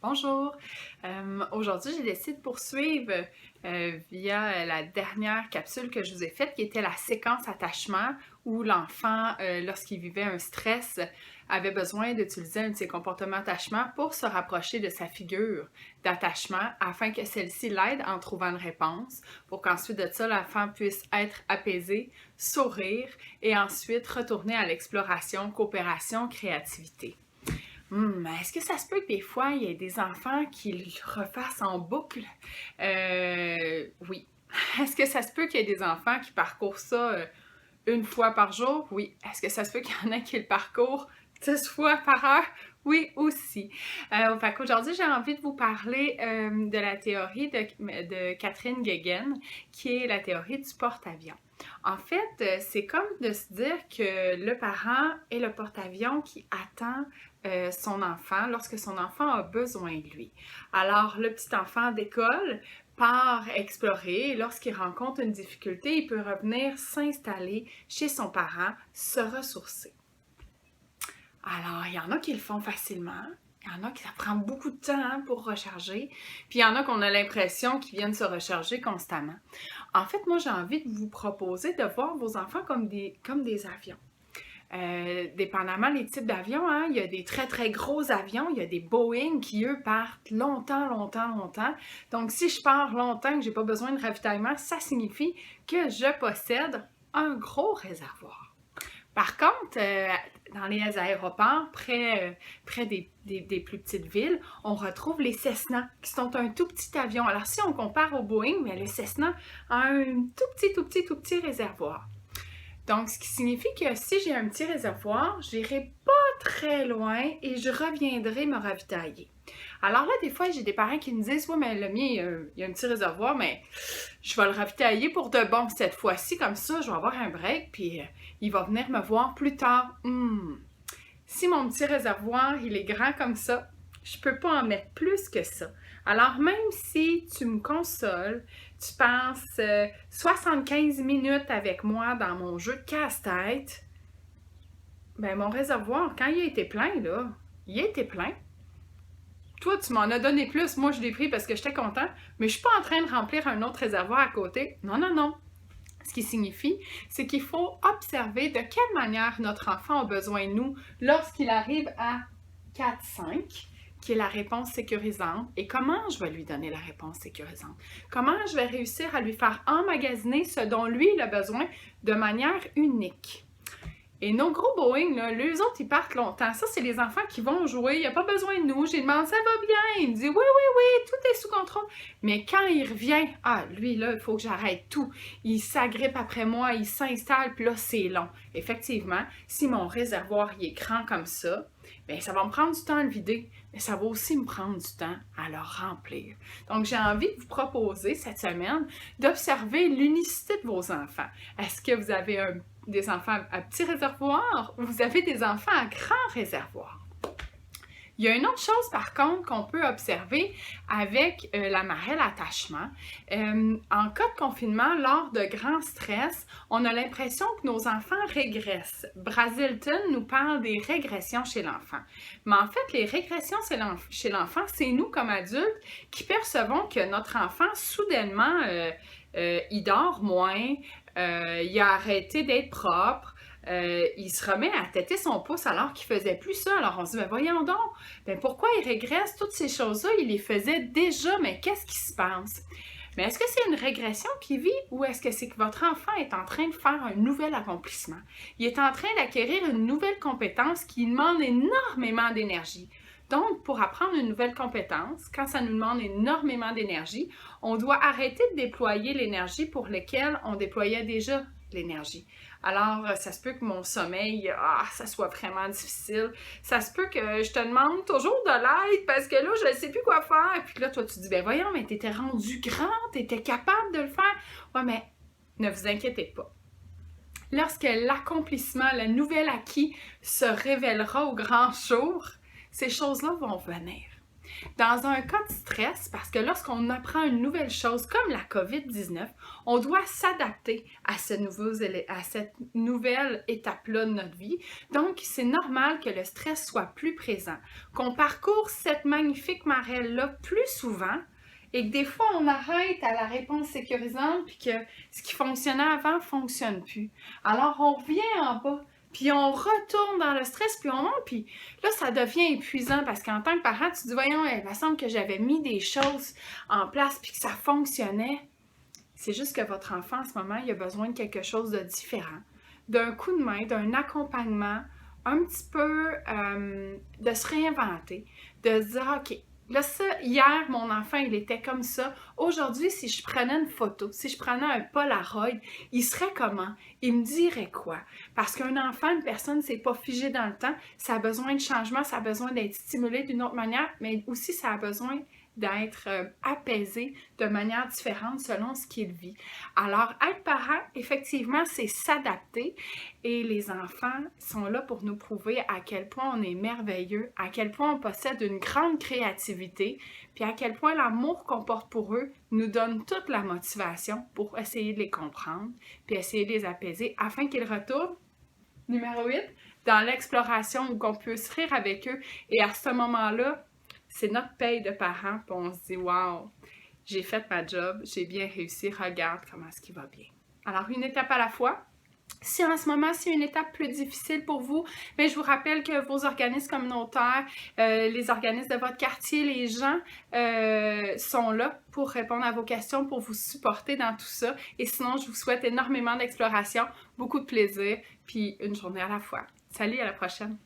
Bonjour! Aujourd'hui, j'ai décidé de poursuivre via la dernière capsule que je vous ai faite, qui était la séquence attachement, où l'enfant, lorsqu'il vivait un stress, avait besoin d'utiliser un de ses comportements attachement pour se rapprocher de sa figure d'attachement afin que celle-ci l'aide en trouvant une réponse, pour qu'ensuite de ça, l'enfant puisse être apaisé, sourire et ensuite retourner à l'exploration, coopération, créativité. Est-ce que ça se peut que des fois, il y ait des enfants qui le refassent en boucle? Oui. Est-ce que ça se peut qu'il y ait des enfants qui parcourent ça une fois par jour? Oui. Est-ce que ça se peut qu'il y en a qui le parcourent 10 fois par heure? Oui, aussi. Fait qu'aujourd'hui, j'ai envie de vous parler de la théorie de Catherine Guéguen, qui est la théorie du porte-avions. En fait, c'est comme de se dire que le parent est le porte-avions qui attend son enfant lorsque son enfant a besoin de lui. Alors, le petit enfant d'école part explorer et lorsqu'il rencontre une difficulté, il peut revenir s'installer chez son parent, se ressourcer. Alors, il y en a qui le font facilement. Il y en a qui ça prend beaucoup de temps pour recharger. Puis il y en a qu'on a l'impression qu'ils viennent se recharger constamment. En fait, moi, j'ai envie de vous proposer de voir vos enfants comme des avions. Dépendamment des types d'avions, hein, il y a des très très gros avions, il y a des Boeing qui eux partent longtemps. Donc si je pars longtemps, que j'ai pas besoin de ravitaillement, ça signifie que je possède un gros réservoir. Par contre, dans les aéroports, près des plus petites villes, on retrouve les Cessna, qui sont un tout petit avion. Alors si on compare au Boeing, mais le Cessna a un tout petit réservoir. Donc, ce qui signifie que si j'ai un petit réservoir, j'irai pas très loin et je reviendrai me ravitailler. Alors là, des fois, j'ai des parents qui me disent « Ouais, mais le mien, il y a un petit réservoir, mais je vais le ravitailler pour de bon cette fois-ci, comme ça, je vais avoir un break, puis il va venir me voir plus tard. Si mon petit réservoir, il est grand comme ça, je peux pas en mettre plus que ça. Alors, même si tu me consoles, tu passes 75 minutes avec moi dans mon jeu de casse-tête, ben mon réservoir, quand il a été plein, là, il a été plein. Toi, tu m'en as donné plus, moi je l'ai pris parce que j'étais content, mais je suis pas en train de remplir un autre réservoir à côté. Non. Ce qui signifie, c'est qu'il faut observer de quelle manière notre enfant a besoin de nous lorsqu'il arrive à 4-5, qui est la réponse sécurisante, et comment je vais lui donner la réponse sécurisante. Comment je vais réussir à lui faire emmagasiner ce dont lui il a besoin de manière unique. Et nos gros Boeing, là, eux autres, ils partent longtemps. Ça, c'est les enfants qui vont jouer. Il n'y a pas besoin de nous. J'ai demandé, ça va bien. Il me dit, oui, tout est sous contrôle. Mais quand il revient, lui, là, il faut que j'arrête tout. Il s'agrippe après moi, il s'installe, puis là, c'est long. Effectivement, si mon réservoir il est grand comme ça, bien, ça va me prendre du temps à le vider, mais ça va aussi me prendre du temps à le remplir. Donc, j'ai envie de vous proposer cette semaine d'observer l'unicité de vos enfants. Est-ce que vous avez des enfants à petit réservoir ou vous avez des enfants à grand réservoir? Il y a une autre chose, par contre, qu'on peut observer avec la marelle attachement. En cas de confinement, lors de grands stress, on a l'impression que nos enfants régressent. Brazelton nous parle des régressions chez l'enfant. Mais en fait, les régressions chez l'enfant, c'est nous, comme adultes, qui percevons que notre enfant, soudainement, il dort moins, il a arrêté d'être propre, il se remet à têter son pouce alors qu'il faisait plus ça. Alors on se dit, ben voyons donc, ben pourquoi il régresse? Toutes ces choses-là, il les faisait déjà, mais qu'est-ce qui se passe? Mais est-ce que c'est une régression qu'il vit ou est-ce que c'est que votre enfant est en train de faire un nouvel accomplissement? Il est en train d'acquérir une nouvelle compétence qui demande énormément d'énergie. Donc, pour apprendre une nouvelle compétence, quand ça nous demande énormément d'énergie, on doit arrêter de déployer l'énergie pour laquelle on déployait déjà l'énergie. Alors, ça se peut que mon sommeil, ça soit vraiment difficile. Ça se peut que je te demande toujours de l'aide parce que là, je ne sais plus quoi faire. Puis là, toi, tu dis, ben voyons, mais tu étais rendu grand, tu étais capable de le faire. Ouais, mais ne vous inquiétez pas. Lorsque l'accomplissement, le nouvel acquis se révélera au grand jour, ces choses-là vont venir. Dans un cas de stress, parce que lorsqu'on apprend une nouvelle chose comme la COVID-19, on doit s'adapter à cette nouvelle étape-là de notre vie. Donc, c'est normal que le stress soit plus présent, qu'on parcourt cette magnifique marelle-là plus souvent et que des fois, on arrête à la réponse sécurisante puis que ce qui fonctionnait avant ne fonctionne plus. Alors, on revient en bas. Puis on retourne dans le stress, puis on monte, puis là, ça devient épuisant parce qu'en tant que parent, tu te dis, voyons, il me semble que j'avais mis des choses en place puis que ça fonctionnait. C'est juste que votre enfant, en ce moment, il a besoin de quelque chose de différent, d'un coup de main, d'un accompagnement, un petit peu de se réinventer, de se dire, OK, là, ça, hier, mon enfant, il était comme ça. Aujourd'hui, si je prenais une photo, si je prenais un Polaroid, il serait comment? Il me dirait quoi? Parce qu'un enfant, une personne, c'est pas figé dans le temps. Ça a besoin de changement, ça a besoin d'être stimulé d'une autre manière, mais aussi ça a besoin d'être apaisé de manière différente selon ce qu'il vit. Alors, être parent, effectivement, c'est s'adapter et les enfants sont là pour nous prouver à quel point on est merveilleux, à quel point on possède une grande créativité, puis à quel point l'amour qu'on porte pour eux nous donne toute la motivation pour essayer de les comprendre, puis essayer de les apaiser afin qu'ils retournent, numéro 8, dans l'exploration où on peut se rire avec eux et à ce moment-là, c'est notre paye de parents, puis on se dit « Wow, j'ai fait ma job, j'ai bien réussi, regarde comment est-ce qu'il va bien. » Alors, une étape à la fois. Si en ce moment, c'est une étape plus difficile pour vous, mais je vous rappelle que vos organismes communautaires, les organismes de votre quartier, les gens sont là pour répondre à vos questions, pour vous supporter dans tout ça. Et sinon, je vous souhaite énormément d'exploration, beaucoup de plaisir, puis une journée à la fois. Salut, à la prochaine!